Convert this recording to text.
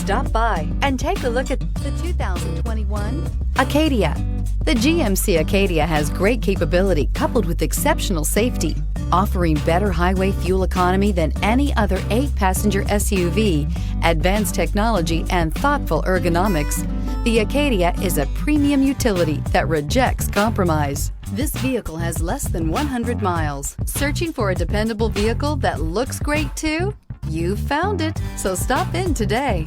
Stop by and take a look at the 2021 Acadia. The GMC Acadia has great capability coupled with exceptional safety, offering better highway fuel economy than any other 8-passenger SUV, advanced technology, and thoughtful ergonomics. The Acadia is a premium utility that rejects compromise. This vehicle has less than 100 miles. Searching for a dependable vehicle that looks great too? You found it, so stop in today.